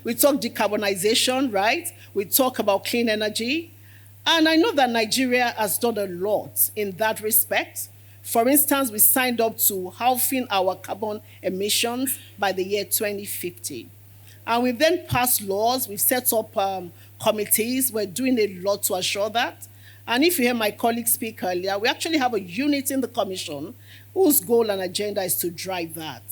We talk decarbonization, right? We talk about clean energy. And I know that Nigeria has done a lot in that respect. For instance, we signed up to halving our carbon emissions by the year 2050. And we've then passed laws, we've set up committees, we're doing a lot to assure that. And if you hear my colleague speak earlier, we actually have a unit in the commission whose goal and agenda is to drive that.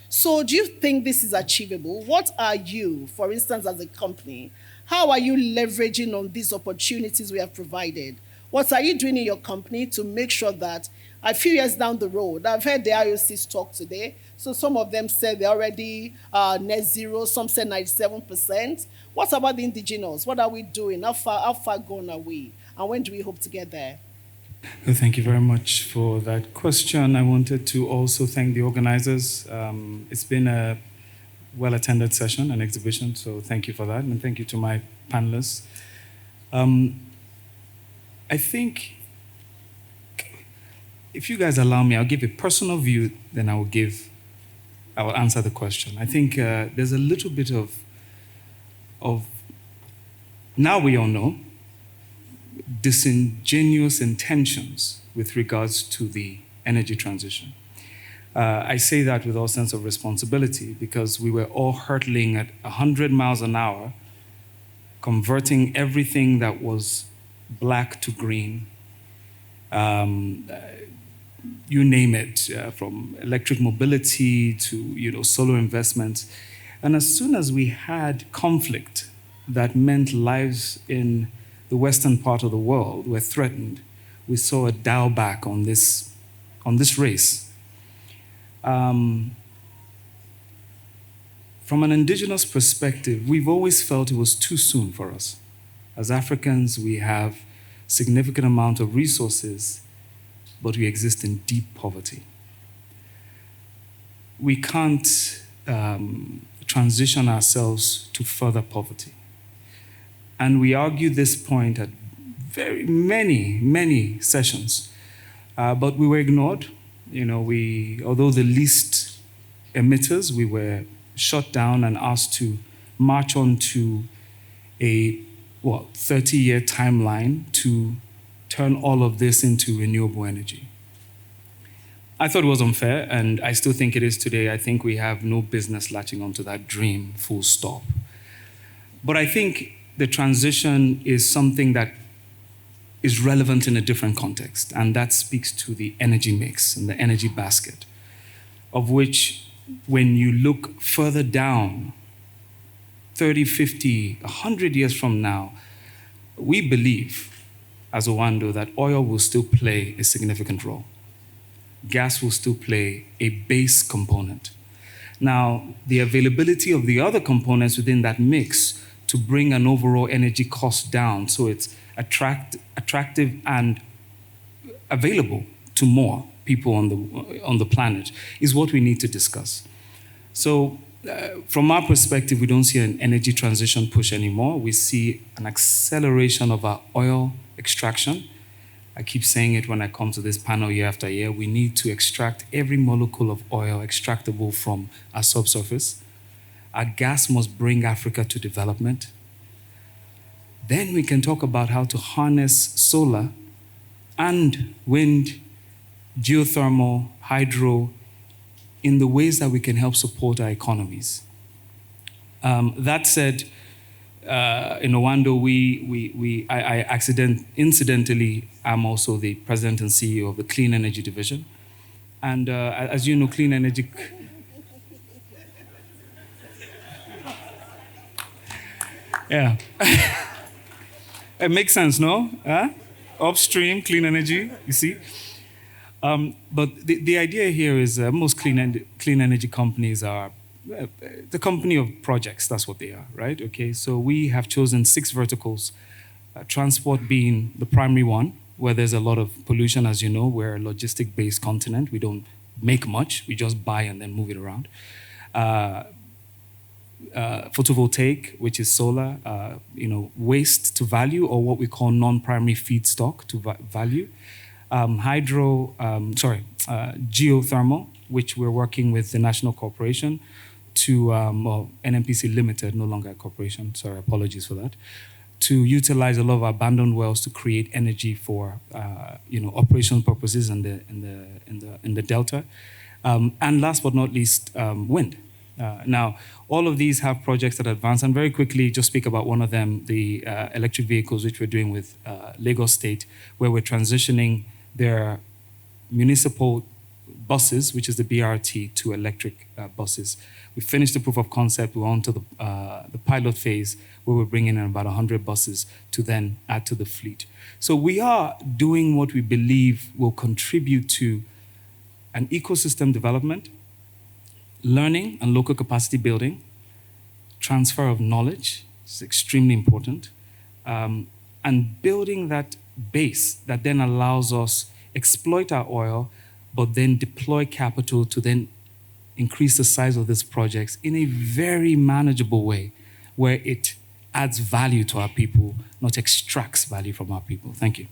So do you think this is achievable? What are you, for instance, as a company, how are you leveraging on these opportunities we have provided? What are you doing in your company to make sure that a few years down the road, I've heard the IOCs talk today, so some of them said they're already net zero, some said 97%. What about the indigenous? What are we doing? How far gone are we? And when do we hope to get there? Well, thank you very much for that question. I wanted to also thank the organizers. It's been a well-attended session, an exhibition, so thank you for that, and thank you to my panelists. I think, if you guys allow me, I'll give a personal view, then I will answer the question. I think there's a little bit of, now we all know, disingenuous intentions with regards to the energy transition. I say that with all sense of responsibility because we were all hurtling at 100 miles an hour, converting everything that was black to green, you name it, from electric mobility to solar investments. And as soon as we had conflict that meant lives in the western part of the world were threatened, we saw a dial back on this race. From an indigenous perspective, we've always felt it was too soon for us. As Africans, we have significant amount of resources, but we exist in deep poverty. We can't transition ourselves to further poverty. And we argue this point at very many sessions, but we were ignored. Although the least emitters, we were shut down and asked to march on to a 30-year timeline to turn all of this into renewable energy. I thought it was unfair, and I still think it is today. I think we have no business latching onto that dream, full stop. But I think the transition is something that is relevant in a different context, and that speaks to the energy mix and the energy basket, of which when you look further down, 30, 50, 100 years from now, we believe as Oando that oil will still play a significant role. Gas will still play a base component. Now, the availability of the other components within that mix to bring an overall energy cost down so it's attractive and available to more people on the planet is what we need to discuss. So from our perspective, we don't see an energy transition push anymore. We see an acceleration of our oil extraction. I keep saying it when I come to this panel year after year. We need to extract every molecule of oil extractable from our subsurface. Our gas must bring Africa to development. Then we can talk about how to harness solar and wind, geothermal, hydro, in the ways that we can help support our economies. That said, in Oando, I incidentally am also the president and CEO of the Clean Energy Division. And as you know, clean energy... Yeah. It makes sense, no? Upstream, clean energy, you see? But the idea here is most clean energy companies are the company of projects. That's what they are, right? Okay, so we have chosen 6 verticals, transport being the primary one, where there's a lot of pollution, as you know. We're a logistic-based continent. We don't make much. We just buy and then move it around. Photovoltaic, which is solar, waste to value, or what we call non-primary feedstock to value. Geothermal, which we're working with the National Corporation to, well, NNPC Limited, no longer a corporation, sorry, apologies for that, to utilize a lot of abandoned wells to create energy for, operational purposes in the delta. And last but not least, wind. Now, all of these have projects that advance, and very quickly, just speak about one of them, the electric vehicles, which we're doing with Lagos State, where we're transitioning their municipal buses, which is the BRT, to electric buses. We finished the proof of concept. We're on to the pilot phase, where we're bringing in about 100 buses to then add to the fleet. So we are doing what we believe will contribute to an ecosystem development, learning and local capacity building, transfer of knowledge is extremely important, and building that base that then allows us exploit our oil, but then deploy capital to then increase the size of these projects in a very manageable way, where it adds value to our people, not extracts value from our people. Thank you.